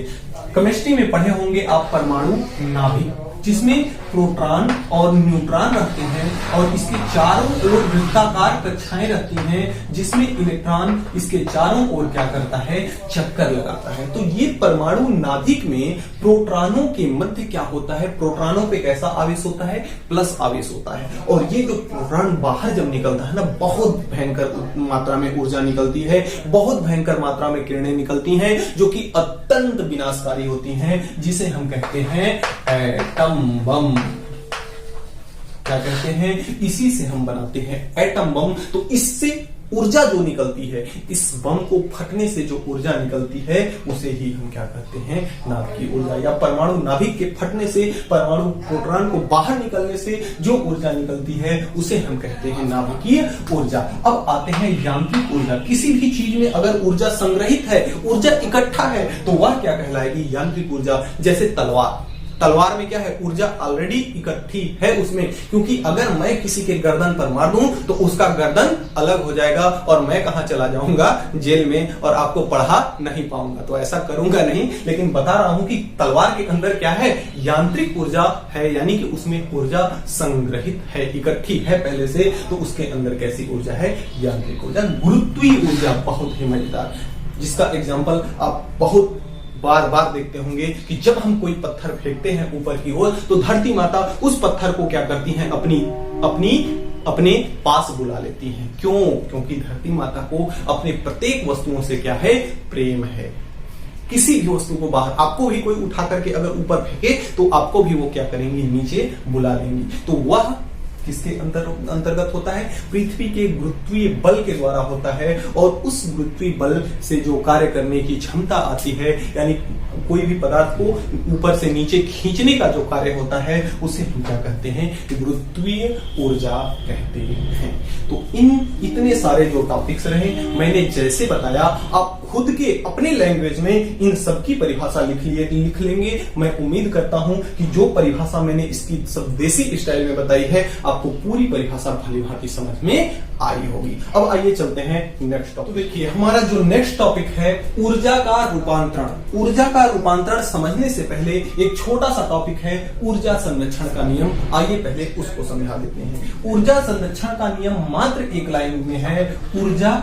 केमिस्ट्री में पढ़े होंगे आप परमाणु नाभिक, जिसमें प्रोटॉन और न्यूट्रॉन रहते हैं और इसके चारों ओर वृत्ताकार कक्षाएं रहती हैं, जिसमें इलेक्ट्रॉन इसके चारों ओर क्या करता है, चक्कर लगाता है। तो ये परमाणु नाभिक में प्रोटॉनों के मध्य क्या होता है, प्रोटॉनों पे कैसा आवेश होता है, प्लस आवेश होता है। और ये जो प्रोटॉन बाहर जब निकलता है ना, बहुत भयंकर मात्रा में ऊर्जा निकलती है, बहुत भयंकर मात्रा में किरणें निकलती हैं, जो कि अत्यंत विनाशकारी होती हैं, जिसे हम कहते हैं एटम बम। क्या कहते हैं, इसी से हम बनाते हैं एटम बम। तो इससे ऊर्जा जो निकलती है, इस बम को फटने से जो ऊर्जा निकलती है उसे ही हम क्या कहते हैं, नाभिकीय ऊर्जा। या परमाणु नाभिक के फटने से, परमाणु प्रोटॉन को बाहर निकलने से जो ऊर्जा निकलती है उसे हम कहते हैं नाभिकीय ऊर्जा। अब आते हैं यांत्रिक ऊर्जा। किसी भी चीज में अगर ऊर्जा संग्रहित है, ऊर्जा इकट्ठा है, तो वह क्या कहलाएगी, यांत्रिक ऊर्जा। जैसे तलवार में क्या है, ऊर्जा ऑलरेडी इकट्ठी है उसमें, क्योंकि अगर मैं किसी के गर्दन पर मार दूं तो उसका गर्दन अलग हो जाएगा और मैं कहां चला जाऊंगा, जेल में, और आपको पढ़ा नहीं पाऊंगा। तो ऐसा करूंगा नहीं, लेकिन बता रहा हूं कि तलवार के अंदर क्या है, यांत्रिक ऊर्जा है, यानी कि उसमें ऊर्जा संग्रहित है, इकट्ठी है पहले से। तो उसके अंदर कैसी ऊर्जा है, यांत्रिक ऊर्जा। गुरुत्वीय ऊर्जा बहुत ही मजेदार, जिसका एग्जाम्पल आप बहुत बार बार देखते होंगे कि जब हम कोई पत्थर फेंकते हैं ऊपर की ओर, तो धरती माता उस पत्थर को क्या करती हैं, अपने पास बुला लेती हैं। क्यों? क्योंकि धरती माता को अपने प्रत्येक वस्तुओं से क्या है, प्रेम है। किसी भी वस्तु को बाहर, आपको भी कोई उठा करके अगर ऊपर फेंके तो आपको भी वो क्या करेंगी, नीचे बुला लेंगी। तो वह किसके अंतर्गत होता है, पृथ्वी के गुरुत्वीय बल के द्वारा होता है। और उस गुरुत्वीय बल से जो कार्य करने की क्षमता आती है, यानी कोई भी पदार्थ को ऊपर से नीचे खींचने का जो कार्य होता है, उसे हम क्या कहते हैं, गुरुत्वीय ऊर्जा कहते हैं। तो इतने सारे जो टॉपिक्स रहे, मैंने जैसे बताया, आप खुद के अपने लैंग्वेज में इन सबकी परिभाषा लिख लेंगे। मैं उम्मीद करता हूं कि जो परिभाषा मैंने इसकी सब देसी स्टाइल में बताई है, आपको पूरी परिभाषा भली भांति समझ में आई होगी। अब आइए चलते हैं नेक्स्ट टॉपिक। तो देखिए, हमारा जो नेक्स्ट टॉपिक है, ऊर्जा का रूपांतरण। ऊर्जा का रूपांतरण समझने से पहले एक छोटा सा टॉपिक है, ऊर्जा संरक्षण का नियम। आइए पहले उसको समझा देते हैं। ऊर्जा संरक्षण का नियम मात्र एक लाइन में है, ऊर्जा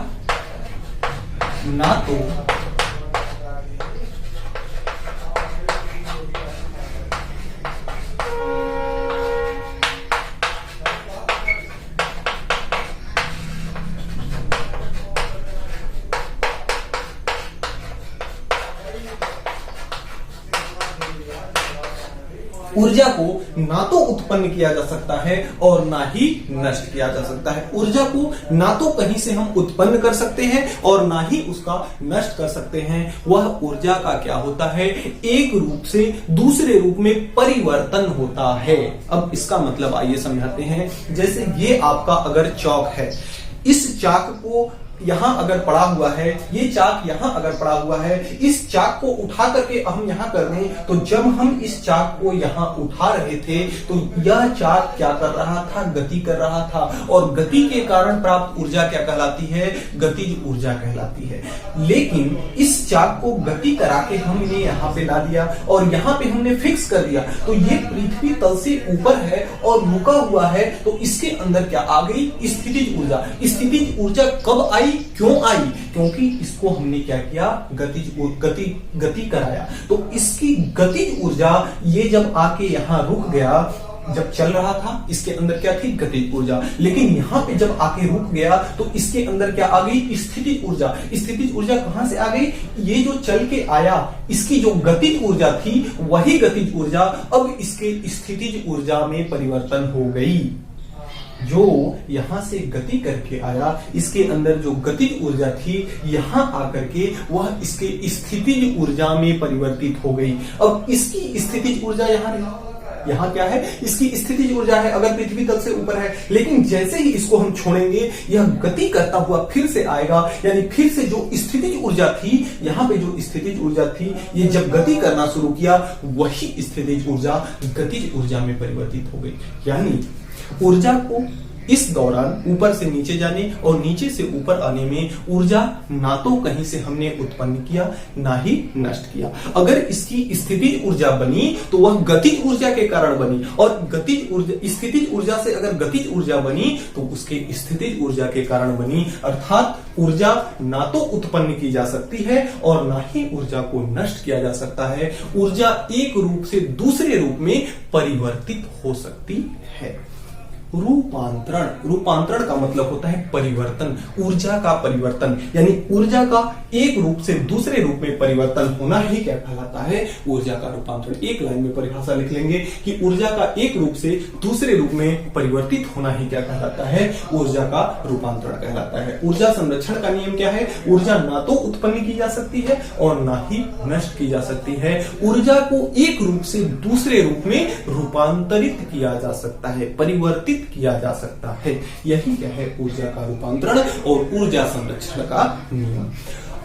ना तो ऊर्जा को ना तो उत्पन्न किया जा सकता है और ना ही नष्ट किया जा सकता है। ऊर्जा को ना तो कहीं से हम उत्पन्न कर सकते हैं और ना ही उसका नष्ट कर सकते हैं। वह ऊर्जा का क्या होता है, एक रूप से दूसरे रूप में परिवर्तन होता है। अब इसका मतलब आइए समझाते हैं। जैसे ये आपका अगर चौक है, इस चाक को यहां अगर पड़ा हुआ है, ये चाक यहां अगर पड़ा हुआ है, इस चाक को उठा करके हम यहां कर दें, तो जब हम इस चाक को यहां उठा रहे थे तो यह चाक क्या कर रहा था, गति कर रहा था। और गति के कारण प्राप्त ऊर्जा क्या कहलाती है, गतिज ऊर्जा कहलाती है। लेकिन इस चाक को गति करा के हमने यहां पे ला दिया और यहां पे हमने फिक्स कर दिया, तो ये पृथ्वी तल से ऊपर है और रुका हुआ है, तो इसके अंदर क्या आ गई, स्थितिज ऊर्जा। स्थितिज ऊर्जा कब आई, क्यों आई, क्योंकि इसको हमने क्या किया, गति कराया। तो इसकी गतिज ऊर्जा, ये जब आके यहां रुक गया, जब चल रहा था इसके अंदर क्या थी, गतिज ऊर्जा। लेकिन यहां पे जब आके रुक गया तो इसके अंदर क्या आ गई, स्थितिज ऊर्जा। स्थितिज ऊर्जा कहां से आ गई, ये जो चल के आया, इसकी जो गतिज ऊर्जा थी वही गतिज ऊर्जा अब इसके स्थितिज ऊर्जा में परिवर्तन हो गई। जो यहां से गति करके आया, इसके अंदर जो गतिज ऊर्जा थी, यहां आकर के वह इसके स्थितिज ऊर्जा में परिवर्तित हो गई। अब इसकी स्थितिज ऊर्जा यहाँ क्या है, इसकी स्थितिज ऊर्जा है, अगर पृथ्वी तल से ऊपर है। लेकिन जैसे ही इसको हम छोड़ेंगे, यह गति करता हुआ फिर से आएगा, यानी फिर से जो स्थितिज ऊर्जा थी, यहाँ पे जो स्थितिज ऊर्जा थी, ये जब गति करना शुरू किया, वही स्थितिज ऊर्जा गतिज ऊर्जा में परिवर्तित हो गई। यानी ऊर्जा को इस दौरान ऊपर से नीचे जाने और नीचे से ऊपर आने में ऊर्जा ना तो कहीं से हमने उत्पन्न किया, ना ही नष्ट किया। अगर इसकी स्थितिज ऊर्जा बनी तो वह गतिज ऊर्जा के कारण बनी, और गतिज ऊर्जा, स्थितिज ऊर्जा से अगर गतिज ऊर्जा बनी तो उसके स्थितिज ऊर्जा के कारण बनी। अर्थात ऊर्जा ना तो उत्पन्न की जा सकती है और ना ही ऊर्जा को नष्ट किया जा सकता है। ऊर्जा एक रूप से दूसरे रूप में परिवर्तित हो सकती है। रूपांतरण। रूपांतरण का मतलब होता है परिवर्तन, ऊर्जा का परिवर्तन, यानी ऊर्जा का एक रूप से दूसरे रूप में परिवर्तन होना ही क्या कहलाता है, ऊर्जा का रूपांतरण। एक लाइन में परिभाषा लिख लेंगे कि ऊर्जा का एक रूप से दूसरे रूप में परिवर्तित होना ही क्या कहलाता है, ऊर्जा का रूपांतरण कहलाता है। ऊर्जा संरक्षण का नियम क्या है, ऊर्जा ना तो उत्पन्न की जा सकती है और ना ही नष्ट की जा सकती है। ऊर्जा को एक रूप से दूसरे रूप में रूपांतरित किया जा सकता है, परिवर्तित किया जा सकता है। यही क्या है, ऊर्जा का रूपांतरण और ऊर्जा संरक्षण का नियम।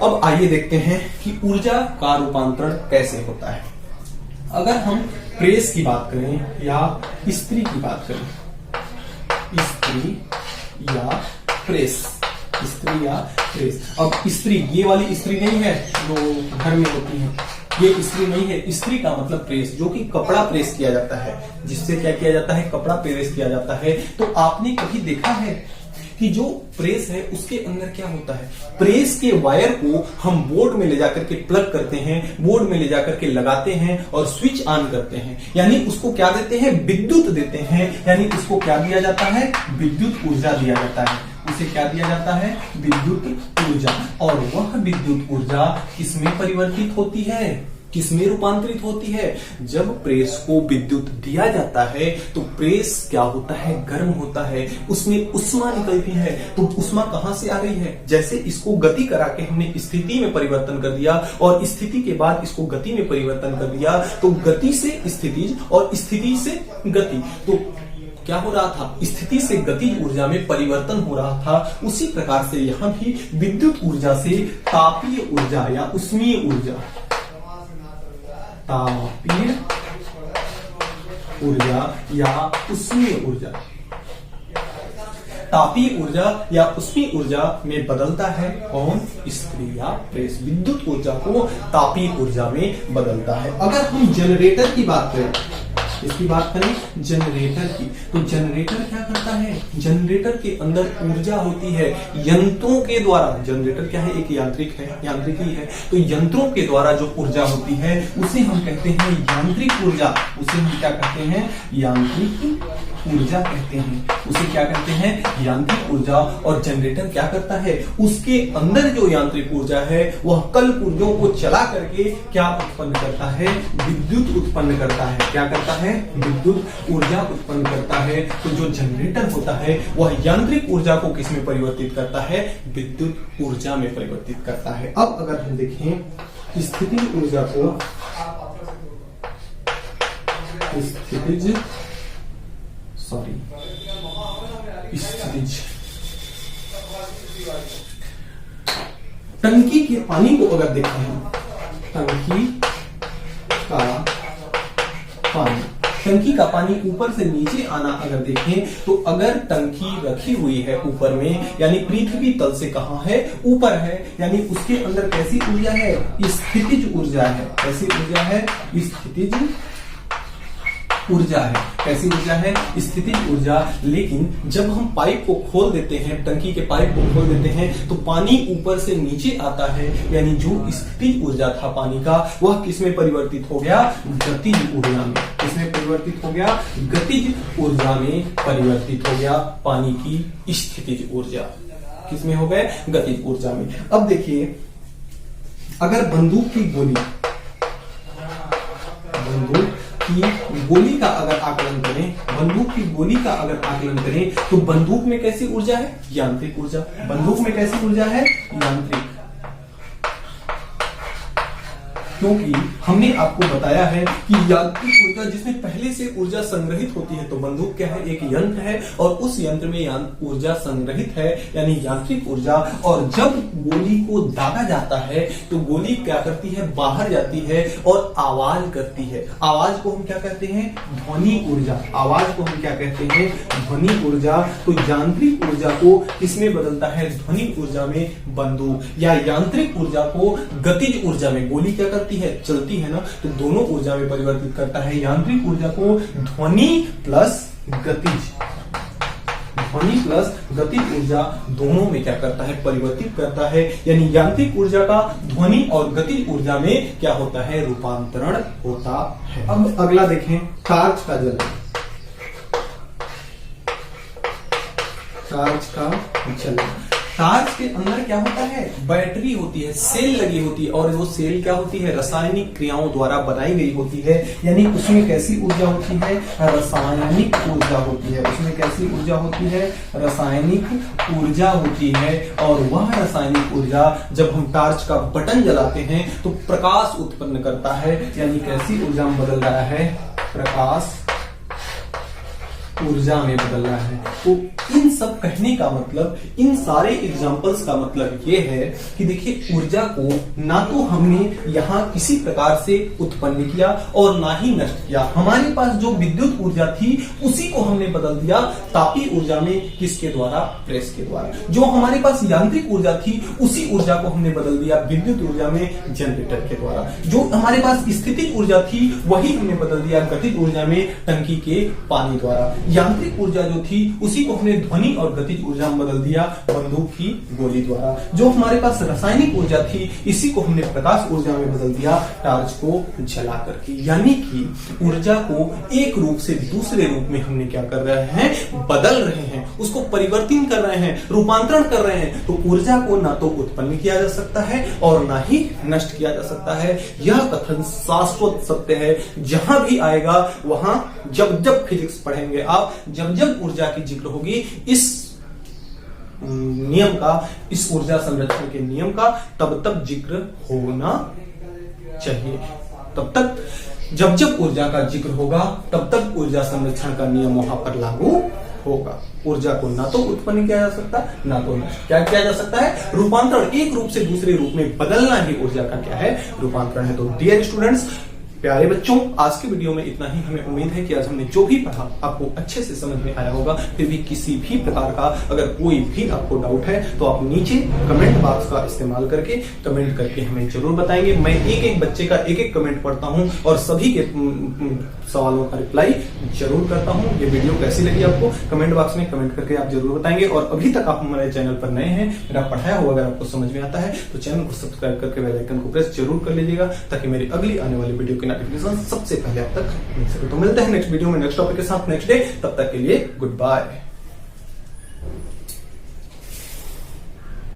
अब आइए देखते हैं कि ऊर्जा का रूपांतरण कैसे होता है। अगर हम प्रेस की बात करें या इस्त्री की बात करें, इस्त्री या प्रेस, इस्त्री या प्रेस। अब इस्त्री, ये वाली इस्त्री नहीं है जो घर में होती है, ये इस्त्री नहीं है। इस्त्री का मतलब प्रेस, जो कि कपड़ा प्रेस किया जाता है, जिससे क्या किया जाता है, कपड़ा प्रेस किया जाता है। तो आपने कभी देखा है कि जो प्रेस है उसके अंदर क्या होता है, प्रेस के वायर को हम बोर्ड में ले जाकर के प्लग करते हैं, बोर्ड में ले जाकर के लगाते हैं और स्विच ऑन करते हैं, यानी उसको क्या देते हैं, विद्युत देते हैं। यानी उसको क्या दिया जाता है, विद्युत ऊर्जा दिया जाता है। उसे क्या दिया जाता है, विद्युत ऊर्जा। और वह विद्युत ऊर्जा किसमें परिवर्तित होती है, किसमें रूपांतरित होती है, जब प्रेस को विद्युत दिया जाता है तो प्रेस क्या होता है, गर्म होता है, उसमें उष्मा निकलती है। तो उष्मा कहां से आ रही है, जैसे इसको गति करा के हमने स्थिति में परिवर्तन कर दिया और स्थिति के बाद इसको गति में परिवर्तन कर दिया, तो गति से स्थितिज और स्थिति से गति, तो क्या हो रहा था, स्थिति से गतिज ऊर्जा में परिवर्तन हो रहा था। उसी प्रकार से यहां भी विद्युत ऊर्जा से तापीय ऊर्जा या उष्मीय ऊर्जा, तापीय ऊर्जा या उष्मीय ऊर्जा, तापीय ऊर्जा या उष्मीय ऊर्जा में बदलता है कौन, इस्त्री या प्रेस। विद्युत ऊर्जा को तापीय ऊर्जा में बदलता है। अगर हम जनरेटर की बात करें, इसकी बात करें जनरेटर की, तो जनरेटर क्या करता है, जनरेटर के अंदर ऊर्जा होती है यंत्रों के द्वारा। जनरेटर क्या है, एक यांत्रिक है, यांत्रिकी है। तो यंत्रों के द्वारा जो ऊर्जा होती है उसे हम कहते हैं यांत्रिक ऊर्जा। उसे हम क्या कहते हैं, यांत्रिक ऊर्जा कहते हैं। उसे क्या कहते हैं, यांत्रिक ऊर्जा। और जनरेटर क्या करता है, उसके अंदर जो यांत्रिक ऊर्जा है वह कल पुर्जों को चला करके क्या उत्पन्न करता है, विद्युत उत्पन्न करता है। क्या करता है, विद्युत ऊर्जा उत्पन्न करता है। तो जो जनरेटर होता है वह यांत्रिक ऊर्जा को किसमें परिवर्तित करता है, विद्युत ऊर्जा में परिवर्तित करता है। अब अगर हम देखें स्थितिज ऊर्जा को, स्थितिज टंकी के पानी को अगर देखें, टंकी का पानी ऊपर से नीचे आना अगर देखें, तो अगर टंकी रखी हुई है ऊपर में, यानी पृथ्वी तल से कहां है, ऊपर है, यानी उसके अंदर कैसी ऊर्जा है, स्थितिज ऊर्जा है। कैसी ऊर्जा है, स्थितिज ऊर्जा है। कैसी ऊर्जा है, स्थितिज ऊर्जा। लेकिन जब हम पाइप को खोल देते हैं, टंकी के पाइप को खोल देते हैं, तो पानी ऊपर से नीचे आता है, यानी जो स्थितिज ऊर्जा था पानी का वह किसमें परिवर्तित हो गया, गतिज ऊर्जा में। किसमें परिवर्तित हो गया, गतिज ऊर्जा में परिवर्तित हो गया पानी की स्थितिज ऊर्जा। किसमें हो गए, गतिज ऊर्जा में। अब देखिए, अगर बंदूक की गोली का अगर आकलन करें, बंदूक की गोली का अगर आकलन करें, तो बंदूक में कैसी ऊर्जा है, यांत्रिक ऊर्जा। बंदूक में कैसी ऊर्जा है, यांत्रिक। क्योंकि हमने आपको बताया है कि यांत्रिक ऊर्जा जिसमें पहले से ऊर्जा संग्रहित होती है, तो बंदूक क्या है, एक यंत्र है और उस यंत्र में ऊर्जा संग्रहित है, यानी यांत्रिक ऊर्जा। और जब गोली को दागा जाता है तो गोली क्या करती है, बाहर जाती है और आवाज करती है। आवाज को हम क्या कहते हैं, ध्वनि ऊर्जा। आवाज को हम क्या कहते हैं, ध्वनि ऊर्जा। तो यांत्रिक ऊर्जा को किसमें बदलता है, ध्वनि ऊर्जा में बंदूक, या यांत्रिक ऊर्जा को गतिज ऊर्जा में। गोली क्या करती है, चलती है ना, तो दोनों ऊर्जा में परिवर्तित करता है। यांत्रिक ऊर्जा को ध्वनि प्लस गतिज, ध्वनि प्लस गतिज ऊर्जा दोनों में क्या करता है, परिवर्तित करता है। यानी यांत्रिक ऊर्जा का ध्वनि और गतिज ऊर्जा में क्या होता है, रूपांतरण होता है। अब अगला देखें, टार्च का जलन। टार्च का जलना। टार्च के अंदर क्या होता है, बैटरी होती है, सेल लगी होती है, और वो सेल क्या होती है, रासायनिक क्रियाओं द्वारा बनाई गई होती है। यानी उसमें कैसी ऊर्जा होती है, रासायनिक ऊर्जा होती है। उसमें कैसी ऊर्जा होती है, रासायनिक ऊर्जा होती है। और वह रासायनिक ऊर्जा जब हम टार्च का बटन जलाते हैं तो प्रकाश उत्पन्न करता है। यानी कैसी ऊर्जा में बदल रहा है, प्रकाश ऊर्जा में बदल रहा है। तो इन सब कहने का मतलब, इन सारे एग्जाम्पल्स का मतलब ये है कि देखिए, ऊर्जा को ना तो हमने यहाँ किसी प्रकार से उत्पन्न किया और ना ही नष्ट किया। हमारे पास जो विद्युत ऊर्जा थी उसी को हमने बदल दिया तापीय ऊर्जा में, किसके द्वारा, प्रेस के द्वारा। जो हमारे पास यांत्रिक ऊर्जा थी उसी ऊर्जा को हमने बदल दिया विद्युत ऊर्जा में, जनरेटर के द्वारा। जो हमारे पास स्थितिक ऊर्जा थी वही हमने बदल दिया गतिज ऊर्जा में, टंकी के पानी द्वारा। यांत्रिक ऊर्जा जो थी उसी को हमने ध्वनि और गतिज ऊर्जा में बदल दिया बंदूक की गोली द्वारा। जो हमारे पास रासायनिक ऊर्जा थी इसी को हमने प्रकाश ऊर्जा में बदल दिया टार्च को जला करके। यानी कि ऊर्जा को एक रूप से दूसरे रूप में हमने क्या कर रहे हैं, बदल रहे हैं, उसको परिवर्तन कर रहे हैं, रूपांतरण कर रहे हैं। तो ऊर्जा को ना तो उत्पन्न किया जा सकता है और ना ही नष्ट किया जा सकता है। यह कथन शाश्वत सत्य है। जहां भी आएगा वहां, जब जब फिजिक्स पढ़ेंगे आप, जब जब ऊर्जा की जिक्र होगी, इस नियम का, इस ऊर्जा संरक्षण के नियम का तब तक जिक्र होना चाहिए। तब तक जब जब ऊर्जा का जिक्र होगा तब तक ऊर्जा संरक्षण का नियम वहां पर लागू होगा। ऊर्जा को ना तो उत्पन्न किया जा सकता, ना तो क्या किया जा सकता है, रूपांतरण। एक रूप से दूसरे रूप में बदलना ही ऊर्जा का क्या है, रूपांतरण है। तो डियर स्टूडेंट्स, प्यारे बच्चों, आज की वीडियो में इतना ही। हमें उम्मीद है कि आज हमने जो भी पढ़ा आपको अच्छे से समझ में आया होगा। फिर भी किसी भी प्रकार का अगर कोई भी आपको डाउट है तो आप नीचे कमेंट बॉक्स का इस्तेमाल करके कमेंट करके हमें जरूर बताएंगे। मैं एक एक बच्चे का एक एक कमेंट पढ़ता हूं और सभी के सवालों का रिप्लाई जरूर करता हूं। ये वीडियो कैसी लगी आपको कमेंट बॉक्स में कमेंट करके आप जरूर बताएंगे। और अभी तक आप हमारे चैनल पर नए हैं, मेरा पढ़ाया हुआ अगर आपको समझ में आता है तो चैनल को सब्सक्राइब करके बेल आइकन को प्रेस जरूर कर लीजिएगा, ताकि मेरी अगली आने वाली वीडियो की नोटिफिकेशन सबसे पहले आप तक मिल सके। तो मिलते हैं नेक्स्ट वीडियो में नेक्स्ट टॉपिक के साथ नेक्स्ट डे। तब तक के लिए गुड बाय।